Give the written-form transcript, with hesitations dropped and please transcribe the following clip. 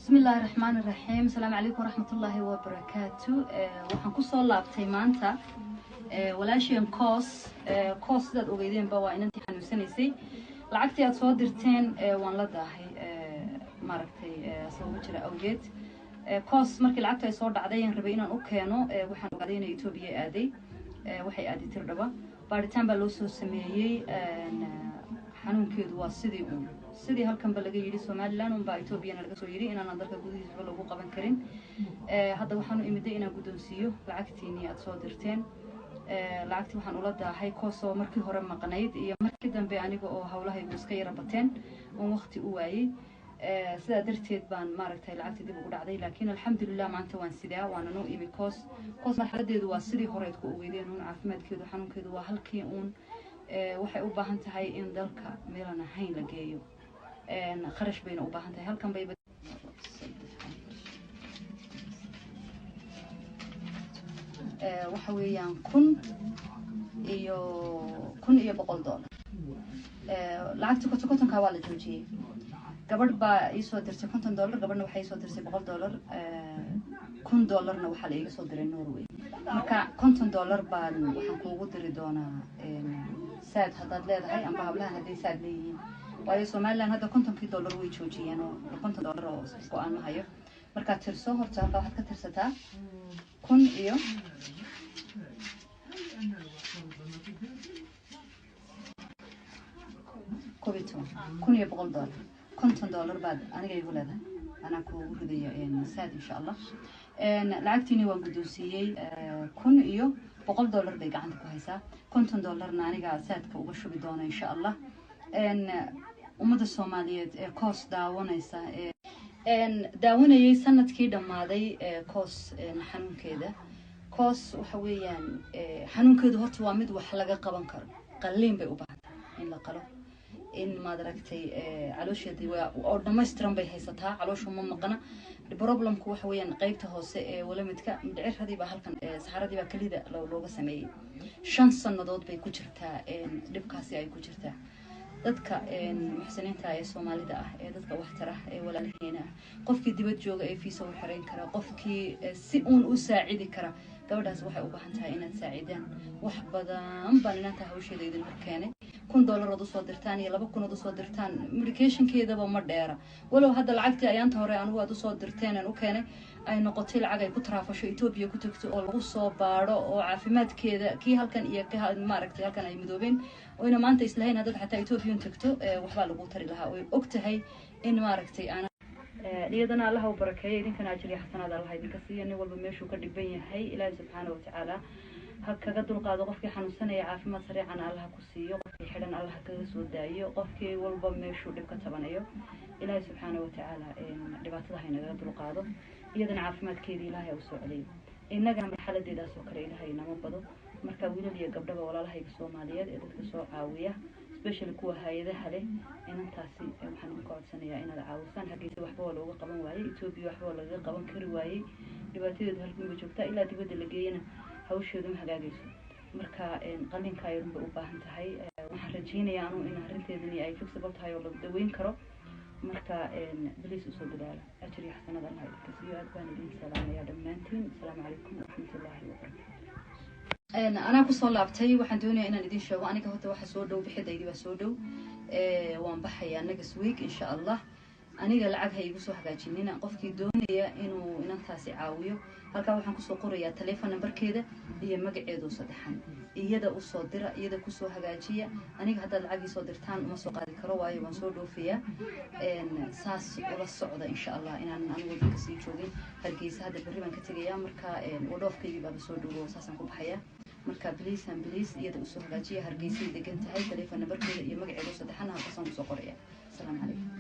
بسم الله الرحمن الرحيم. السلام عليكم ورحمة الله وبركاته. waxaan ku soo laabtay maanta walaasheen course dad ogeydeen ba waa inantii xanuunsanaysay lacagtii aad soo dirteen waan la daahay maaragtay sabab jira awgeed course markii lacagta ay soo dhacday aan rabay inaan u keeno waxaan ogaaday in Itoobiya aaday waxay aaday Tirdhaba baaritaan baa loo soo sameeyay xanuunkeedu waa sidii halkan ba laga yiri Soomaaliland un baa Itoobiya laga soo yiri inaan dalka gudihiisa lagu qaban karin hadda waxaan u imiday inaan guddoonsiyo lacagtiinii aad soo dirteen lacagtii waxaan ula daahay koosoo markii hore maqnayd iyo markii dambe aniga oo hawlahaygu iska yara bateen oo waqti u waayay sidaa darteed baan maaragtay lacagtii dib ugu dhacday laakiin alxamdulillah maanta waan sidaa waana noo imi koos marxaladeedu waa sidii hore ku ogeydeen uun caafimaadkeedu xanuunkeedu waa halkii uun waxay u baahan tahay in dalka meelan ahayn la geeyo kharash bayna u baahan tahay halkan bay waxa weeyaan $1,000 iyo $100 lacagta kontonka waa la joojiyay gabadh baa ii soo dirtay $50 gabadhna waxay soo dirtay $100 $1,000na waxa la iga soo diray Norway marka $50 baan waxaan kuugu diri doonaa saad hadaad leedahay amba hablaha haday saad leeyihiin waayo Soomaaliland hadda $50 way joojiyeen oo $50 oo go'aan ma hayo marka tirso horta waxaad ka tirsataa $1,000 iyo $100 $50 baad aniga igu leedahay ana kuugu ridayo saad insha Allah lacagtiini waan guddoonsiiyay $1,000 iyo $100 bay gacanta ku haysaa $50 aniga saadka uga shubi doona insha Allah ummadda Soomaaliyeed ee koos daawanaysa daawanayay sanadkii dhamaaday koos xanuunkeeda koos waxa weeyaan xanuunkeedu horta waa mid wax laga qaban karo qalliin bay u baahan in la qalo in maadaragtay caloosheedii oo dhammaystiran bay haysataa calooshu ma maqana problemku waxa weeyaan qaybta hoose ee walamadka mindhicirradii baa halkan saxaradii baa kalida looga sameeyay 5 sanadood bay ku jirtaa dhibkaasi ay ku jirtaa dadka muxsiniinta ee Soomaalida ah ee dadka waxtar ah ee walaalaheena qofkii dibad jooga ee fiisa u xireen kara qofkii si uun u saacidi kara gabadhaas waxay u baahan tahay inaad saacidaan wax badan baan inta hawsheeda idin keenay $1,000 oo soo dirtaan iyo $2,000 oo soo dirtaan medicationkeedaba ma dheera walow hadda lacagtii ayaanta hore anigu aad u soo dirteen aan u keenay ay noqotay lacag ay ku taraafasho Itoobiya ku tagto oo lagu soo baaro oo caafimaadkeeda kii halkan iyo ka maaragtay halkan ay midoobeen oo ina maanta islahayn dad xataa Itoobiya tagto waxba lagu tari lahaa oo ogtahay in maaragtay ana iyadana Allah u barakeeyo idinkana ajri xasanaad Allah idinka siiyo nin walba meeshuu ka dhiban yahay Ilaahay subhanahu wa ta'ala kaga dulqaado qofkii xanuunsanaya caafimaad sariican Allah ku siiyo qofkii xidhan Allah kaga soo daayo qofkii walba meeshuu dhib ka tabanayo Ilaahay subhanahu wa ta'ala dhibaatada haynaga dulqaado iyadana caafimaadkeeda Ilaahay u soo celiyo inagana marxaladeedaas oo kale Ilaahay nama bado marka wiilal iyo gabdhaba walaalahayga Soomaaliyeed ee dadka soo caawiya especially kuwa hay'adaha leh inantaasi waxaan ku codsanayaa inaad caawisaan haddii waxba looga qaban waayay Itoobiya waxba laga qaban kari waayay dhibaatadeedu halkan ma joogtaa ilaa dibadda la geeyana hawsheedu ma hagaagayso marka qalliinka ay runba u baahan tahay waxaan rajaynayaa in arrinteedani ay fixable tahay oo la daweyn karo marka بليز أصول دلالة أجري حسنا الله يكسيه أدبان الدين سلام يا دمانتين السلام عليكم ورحمة الله وبركاته أنا كسول لابتي وحن دوني أنا ندين شو أنا كهوت واحد سودو بحد يدي وسودو وان بحي أنا قسويك إن شاء الله أنا قلعك هي قصو حاجينينا قفكي دوني إنه إن تاسي عاويو halka waxaan ku soo qorayaa telefoon numberkeeda iyo magaceedu saddexan iyada u soo dira iyada ku soo hagaajiya aniga hadda lacag soo dirtaan uma soo qaadi karo waayo waan soo dhoofiyaa saas ula socda insha Allah inaan anigu dadka sii joogin hargeysa hadda bari baan ka tagayaa marka wadhoofkayga baa soo dhawo saasan ku baxaya marka please iyada u soo hagaajiya hargeysa degan tahay telefoon numberkeeda iyo magaceedu saddexan halka soo qorayaa assalaamu calaykum